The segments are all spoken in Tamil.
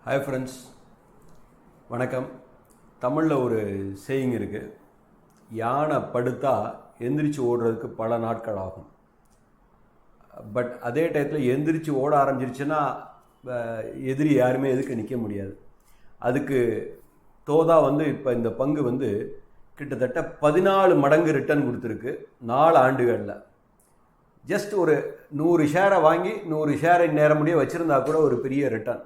ஹாய் ஃப்ரெண்ட்ஸ், வணக்கம். தமிழில் ஒரு சேயிங் இருக்குது, யானை படுத்தா எந்திரிச்சு ஓடுறதுக்கு பல நாட்கள் ஆகும். பட் அதே டயத்தில் எந்திரிச்சு ஓட ஆரம்பிச்சிருச்சுன்னா எதிரி யாருமே எதுக்கு நிற்க முடியாது. அதுக்கு தோதா இப்போ இந்த பங்கு கிட்டத்தட்ட 14 மடங்கு ரிட்டர்ன் கொடுத்துருக்கு 4 ஆண்டுகளில். ஜஸ்ட் ஒரு 100 ஷேரை வாங்கி 100 ஷேரை நேரம் முடிய வச்சுருந்தா கூட ஒரு பெரிய ரிட்டர்ன்.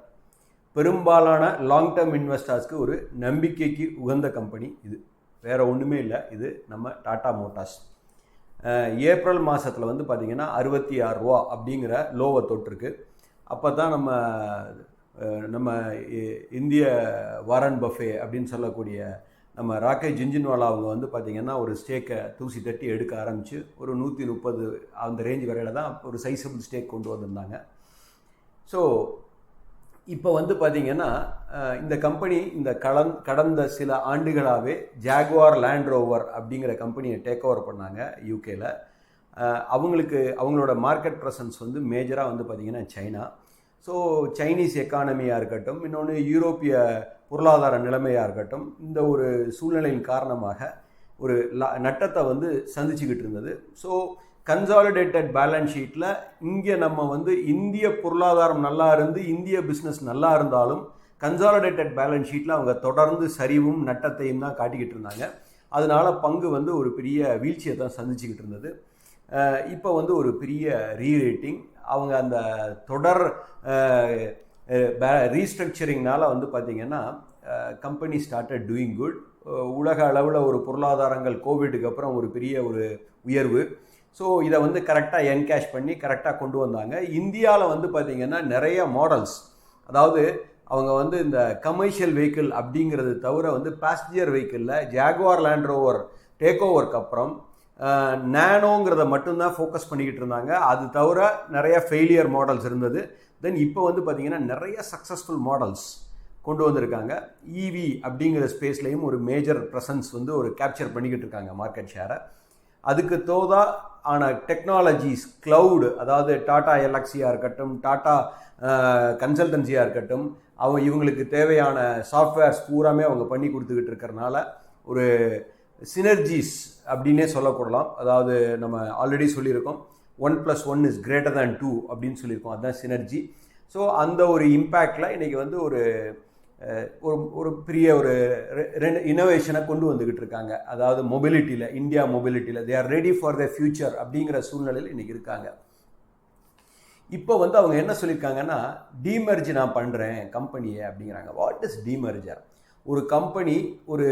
பெரும்பாலான லாங் டேர்ம் இன்வெஸ்டர்ஸ்க்கு ஒரு நம்பிக்கைக்கு உகந்த கம்பெனி இது, வேறு ஒன்றுமே இல்லை. இது நம்ம டாடா மோட்டார்ஸ். ஏப்ரல் மாதத்தில் பார்த்திங்கன்னா 66 ரூபா அப்படிங்கிற லோவை தொட்டிருக்கு. அப்போ தான் நம்ம இந்திய வாரன் பஃபே அப்படின்னு சொல்லக்கூடிய நம்ம ராகேஷ் ஜுன்ஜுன்வாலா அவங்க பார்த்திங்கன்னா ஒரு ஸ்டேக்கை தூசி தட்டி எடுக்க ஆரம்பித்து ஒரு 130 அந்த ரேஞ்ச் வரையில் தான் ஒரு சைஸபிள் ஸ்டேக் கொண்டு வந்திருந்தாங்க. ஸோ இப்போ பார்த்திங்கன்னா இந்த கம்பெனி இந்த கடந்த சில ஆண்டுகளாகவே ஜாகுவார் லேண்ட் ரோவர் அப்படிங்கிற கம்பெனியை டேக் ஓவர் பண்ணாங்க யூகேல. அவங்களோட மார்க்கெட் ப்ரெசன்ஸ் மேஜராக பார்த்திங்கன்னா சைனா. ஸோ சைனீஸ் எக்கானமியாக இருக்கட்டும், இன்னொன்று யூரோப்பிய பொருளாதார நிலைமையாக இருக்கட்டும், இந்த ஒரு சூழ்நிலையின் காரணமாக ஒரு நட்டத்தை சந்திச்சுக்கிட்டு இருந்தது. ஸோ கன்சாலிடேட்டட் பேலன்ஸ் ஷீட்டில் இங்கே நம்ம இந்திய பொருளாதாரம் நல்லா இருந்து இந்திய பிஸ்னஸ் நல்லா இருந்தாலும் கன்சாலிடேட்டட் பேலன்ஸ் ஷீட்டில் அவங்க தொடர்ந்து சரிவும் நட்டத்தையும் தான் காட்டிக்கிட்டு இருந்தாங்க. அதனால் பங்கு ஒரு பெரிய வீழ்ச்சியை தான் சந்திச்சுக்கிட்டு இருந்தது. இப்போ ஒரு பெரிய ரீரேட்டிங், அவங்க அந்த தொடர் ரீஸ்ட்ரக்சரிங்னால பார்த்திங்கன்னா கம்பெனி ஸ்டார்டட் டூயிங் குட். உலக அளவில் ஒரு பொருளாதாரங்கள் கோவிடுக்கு அப்புறம் ஒரு பெரிய ஒரு உயர்வு. ஸோ இதை கரெக்டாக என்கேஷ் பண்ணி கரெக்டாக கொண்டு வந்தாங்க. இந்தியாவில் பார்த்திங்கன்னா நிறைய மாடல்ஸ், அதாவது அவங்க இந்த கமர்ஷியல் வெஹிக்கிள் அப்படிங்கிறது தவிர பேசஞ்சர் வெஹிக்கிளில் ஜாகுவார் லேண்ட் ரோவர் டேக் ஓவருக்கு அப்புறம் நேனோங்கிறத மட்டும்தான் ஃபோக்கஸ் பண்ணிக்கிட்டு இருந்தாங்க. அது தவிர நிறைய ஃபெயிலியர் மாடல்ஸ் இருந்தது. தென் இப்போ பார்த்திங்கன்னா நிறைய சக்ஸஸ்ஃபுல் மாடல்ஸ் கொண்டு வந்திருக்காங்க. இவி அப்படிங்கிற ஸ்பேஸ்லேயும் ஒரு மேஜர் ப்ரெசன்ஸ் ஒரு கேப்சர் பண்ணிக்கிட்டு இருக்காங்க மார்க்கெட் ஷேரை. அதுக்கு தோதா ஆன டெக்னாலஜிஸ், க்ளவுடு, அதாவது டாடா எல்எக்ஸியாக இருக்கட்டும், டாடா கன்சல்டன்சியாக இருக்கட்டும், இவங்களுக்கு தேவையான சாஃப்ட்வேர்ஸ் பூராமே அவங்க பண்ணி கொடுத்துக்கிட்டு இருக்கிறனால ஒரு சினர்ஜிஸ் அப்படின்னே சொல்லக்கூடலாம். அதாவது நம்ம ஆல்ரெடி சொல்லியிருக்கோம் 1+1 இஸ் greater than 2 அப்படின்னு சொல்லியிருக்கோம், அதுதான் சினர்ஜி. ஸோ அந்த ஒரு இம்பேக்டில் இன்றைக்கி ஒரு பெரிய ஒரு இனோவேஷனை கொண்டு வந்துக்கிட்டு இருக்காங்க. அதாவது மொபிலிட்டியில், இந்தியா மொபிலிட்டியில் they are ready for the future அப்படிங்கிற சூழ்நிலையில் இன்றைக்கி இருக்காங்க. இப்போ அவங்க என்ன சொல்லியிருக்காங்கன்னா, டீமர்ஜ் நான் பண்ணுறேன் கம்பெனியை அப்படிங்கிறாங்க. What is demerger? ஒரு கம்பெனி ஒரு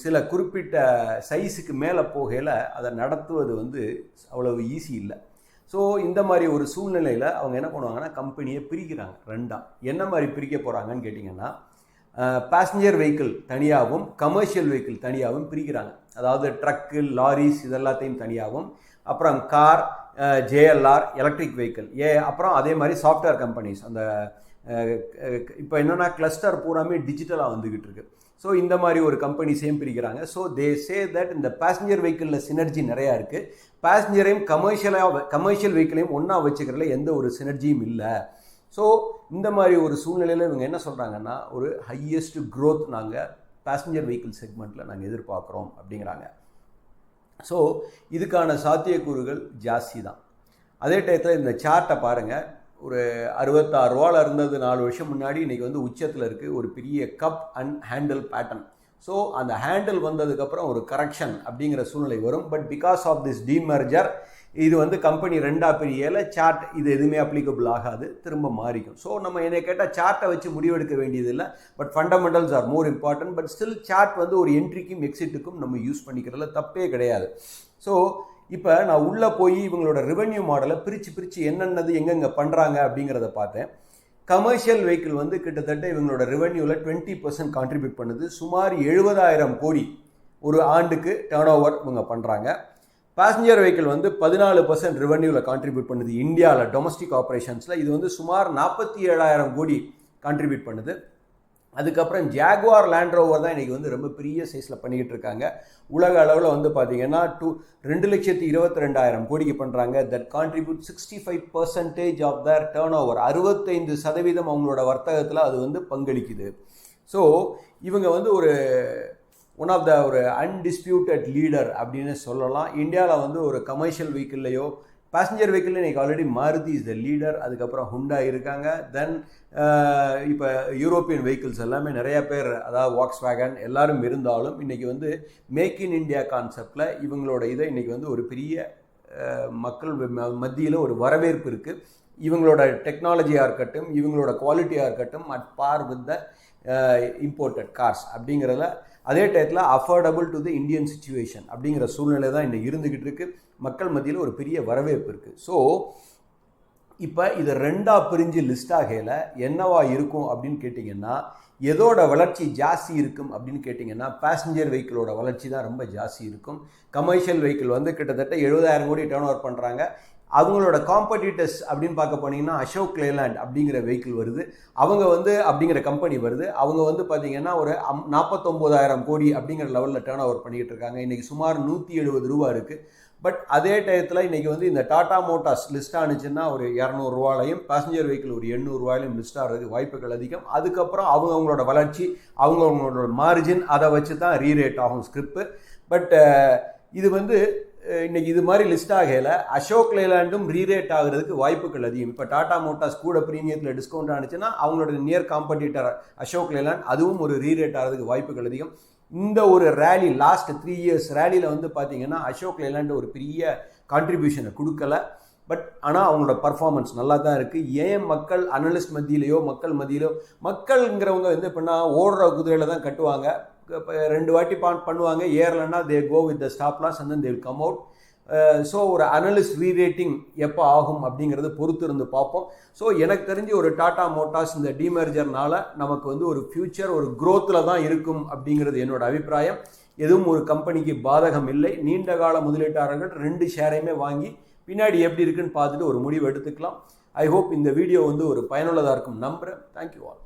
சில குறிப்பிட்ட சைஸுக்கு மேலே போகையில் அதை நடத்துவது அவ்வளவு ஈஸி இல்லை. ஸோ இந்த மாதிரி ஒரு சூழ்நிலையில் அவங்க என்ன பண்ணுவாங்கன்னா கம்பெனியை பிரிக்கிறாங்க ரெண்டாக. என்ன மாதிரி பிரிக்க போகிறாங்கன்னு கேட்டிங்கன்னா, பேசஞ்சர் வெஹிக்கிள் தனியாகவும் கமர்ஷியல் வெஹிக்கிள் தனியாகவும் பிரிக்கிறாங்க. அதாவது ட்ரக்கு, லாரிஸ் இதெல்லாத்தையும் தனியாகவும், அப்புறம் கார், ஜேஎல்ஆர், எலக்ட்ரிக் வெஹிக்கிள், அப்புறம் அதே மாதிரி சாஃப்ட்வேர் கம்பெனிஸ். அந்த இப்போ என்னென்னா கிளஸ்டர் பூராமே டிஜிட்டலாக வந்துக்கிட்டு இருக்கு. ஸோ இந்த மாதிரி ஒரு கம்பெனிஸையும் பிரிக்கிறாங்க. ஸோ தே சே தட் இந்த பேசஞ்சர் வெஹிக்கிளில் சினர்ஜி நிறையா இருக்குது, பேசஞ்சரையும் கமர்ஷியல் வெஹிக்கிளையும் ஒன்றா வச்சுக்கிறதுல எந்த ஒரு சினர்ஜியும் இல்லை. ஸோ இந்த மாதிரி ஒரு சூழ்நிலையில் இவங்க என்ன சொல்கிறாங்கன்னா, ஒரு ஹையஸ்ட் க்ரோத் நாங்கள் பேசஞ்சர் வெஹிக்கிள் செக்மெண்ட்டில் நாங்கள் எதிர்பார்க்குறோம் அப்படிங்கிறாங்க. ஸோ இதுக்கான சாத்தியக்கூறுகள் ஜாஸ்தி தான். அதே டயத்தில் இந்த சார்ட்டை பாருங்கள், ஒரு 66 ரூபாவில் இருந்தது 4 வருஷம் முன்னாடி, இன்றைக்கி உச்சத்தில் இருக்குது ஒரு பெரிய cup and handle pattern. So அந்த ஹேண்டில் வந்ததுக்கப்புறம் ஒரு கரெக்ஷன் அப்படிங்கிற சூழ்நிலை வரும். பட் பிகாஸ் ஆஃப் திஸ் டீமர்ஜர் இது கம்பெனி ரெண்டாக பிரியல சார்ட் இது எதுவுமே அப்ளிகபிள் ஆகாது, திரும்ப மாறிக்கும். ஸோ நம்ம என்னை கேட்டால் சார்ட்டை வச்சு முடிவெடுக்க வேண்டியதில்லை. But fundamentals are more important. But still chart ஒரு என்ட்ரிக்கும் எக்ஸிட்டுக்கும் நம்ம யூஸ் பண்ணிக்கிறதுல தப்பே கிடையாது. ஸோ இப்போ நான் உள்ளே போய் இவங்களோட ரெவென்யூ மாடலை பிரித்து என்னென்னது எங்கெங்கே பண்ணுறாங்க அப்படிங்கிறத பார்த்தேன். கமர்ஷியல் வெஹிக்கிள் கிட்டத்தட்ட இவங்களோட ரெவென்யூவில் 20% கான்ட்ரிபியூட் பண்ணுது. சுமார் 70,000 கோடி ஒரு ஆண்டுக்கு டர்ன் ஓவர் இவங்க பண்ணுறாங்க. பேசஞ்சர் வெஹிக்கிள் 14% ரெவென்யூவில் கான்ட்ரிபியூட் பண்ணுது இந்தியாவில் டொமஸ்டிக் ஆப்ரேஷன்ஸில். இது சுமார் 47,000 கோடி கான்ட்ரிபியூட் பண்ணுது. அதுக்கப்புறம் ஜாகுவார் லேண்ட் ரோவர் தான் இன்றைக்கி வந்து ரொம்ப பெரிய சைஸில் பண்ணிக்கிட்டு இருக்காங்க. உலக அளவில் வந்து பார்த்தீங்கன்னா 2,22,000 கோடிக்கு பண்ணுறாங்க. That contribute 65% of the turnover. 65% அவங்களோட வர்த்தகத்தில் அது வந்து பங்களிக்குது. ஸோ இவங்க வந்து one of the undisputed leader அப்படின்னு சொல்லலாம். இந்தியாவில் வந்து ஒரு கமர்ஷியல் வெஹிக்கிள்லையோ பேசஞ்சர் வெஹிக்கிள் இன்றைக்கி already Maruti is the leader. அதுக்கப்புறம் ஹுண்டா இருக்காங்க. தென் இப்போ யூரோப்பியன் வெஹிக்கிள்ஸ் எல்லாமே நிறையா பேர், அதாவது வாக்ஸ்வேகன் எல்லாரும் இருந்தாலும் இன்றைக்கி வந்து மேக் இன் இண்டியா கான்செப்டில் இவங்களோட இதை இன்றைக்கி வந்து ஒரு பெரிய மக்கள் மத்தியில் ஒரு வரவேற்பு இருக்குது. இவங்களோட டெக்னாலஜியாக இருக்கட்டும், இவங்களோட குவாலிட்டியாக இருக்கட்டும் at par with the imported cars அப்படிங்கிறத, அதே டயத்தில் affordable to the Indian situation அப்படிங்கிற சூழ்நிலை தான் இன்னும் இருந்துக்கிட்டு இருக்குது. மக்கள் மத்தியில் ஒரு பெரிய வரவேற்பு இருக்குது. ஸோ இப்போ இதை ரெண்டாக பிரிஞ்சு லிஸ்ட் ஆகையில் என்னவா இருக்கும் அப்படின்னு கேட்டிங்கன்னா, எதோட வளர்ச்சி ஜாஸ்தி இருக்கும் அப்படின்னு கேட்டிங்கன்னா பேசஞ்சர் வெஹிக்கிளோட வளர்ச்சி தான் ரொம்ப ஜாஸ்தி இருக்கும். கமர்ஷியல் வெஹிக்கிள் வந்து கிட்டத்தட்ட 70,000 கோடி டர்ன் ஓவர் பண்ணுறாங்க. அவங்களோட காம்படிட்டர்ஸ் அப்படின்னு பார்க்க போனீங்கன்னா அசோக் லேலாண்ட் அப்படிங்கிற வெஹிக்கிள் வருது. அவங்க வந்து அப்படிங்கிற கம்பெனி வருது. அவங்க வந்து பார்த்தீங்கன்னா ஒரு 49,000 கோடி அப்படிங்கிற லெவலில் டர்ன் ஓவர் பண்ணிக்கிட்டு இருக்காங்க. இன்றைக்கி சுமார் 170 ரூபா இருக்குது. பட் அதே டயத்தில் இன்றைக்கி வந்து இந்த டாடா மோட்டார்ஸ் லிஸ்ட் ஆனிச்சுன்னா ஒரு 200 ரூபாலையும், பேசஞ்சர் வெஹிக்கிள் ஒரு 800 ரூபாயிலையும் லிஸ்ட் ஆகிறதுக்கு வாய்ப்புகள் அதிகம். அதுக்கப்புறம் அவங்களோட வளர்ச்சி, அவங்களோட மார்ஜின், அதை வச்சு தான் ரீரேட் ஆகும் ஸ்கிரிப்பு. பட் இது வந்து இன்றைக்கி இது மாதிரி லிஸ்ட் ஆகையில் அசோக் லேலாண்டும் ரீரேட் ஆகிறதுக்கு வாய்ப்புகள் அதிகம். இப்போ டாடா மோட்டார்ஸ் கூட ப்ரீமியத்தில் டிஸ்கவுண்ட் ஆனிச்சுன்னா அவங்களோட நியர் காம்படிட்டர் அசோக் லேலாண்ட் அதுவும் ஒரு ரீரேட் ஆகிறதுக்கு வாய்ப்புகள் அதிகம். இந்த ஒரு ரேலி லாஸ்ட் 3 இயர்ஸ் ரேலியில் வந்து பார்த்தீங்கன்னா அசோக் லேலாண்ட் ஒரு பெரிய கான்ட்ரிபியூஷனை கொடுக்கல. பட் ஆனால் அவங்களோட பர்ஃபார்மன்ஸ் நல்லா தான் இருக்குது. ஏன் மக்கள் அனலிஸ்ட் மத்தியிலையோ மக்கள்ங்கிறவங்க வந்து எப்படின்னா ஓடுற குதிரையில் தான் கட்டுவாங்க. 2 வாட்டி பண்ணுவாங்க, ஏறலைன்னா they go with the stop loss and then they will come out. So ஒரு அனலிஸ்ட் ரீரேட்டிங் எப்போ ஆகும் அப்படிங்கிறத பொறுத்து இருந்து பார்ப்போம். ஸோ எனக்கு தெரிஞ்சு ஒரு டாடா மோட்டார்ஸ் இந்த டிமெர்ஜர்னால நமக்கு வந்து ஒரு ஃபியூச்சர் ஒரு க்ரோத்தில் தான் இருக்கும் அப்படிங்கிறது என்னோட அபிப்பிராயம். எதுவும் ஒரு கம்பெனிக்கு பாதகம் இல்லை. நீண்ட கால முதலீட்டாளர்கள் 2 ஷேரையுமே வாங்கி பின்னாடி எப்படி இருக்குன்னு பார்த்துட்டு ஒரு முடிவு எடுத்துக்கலாம். ஐ ஹோப் இந்த வீடியோ வந்து ஒரு பயனுள்ளதாக இருக்கும் நம்புகிறேன். Thank you all.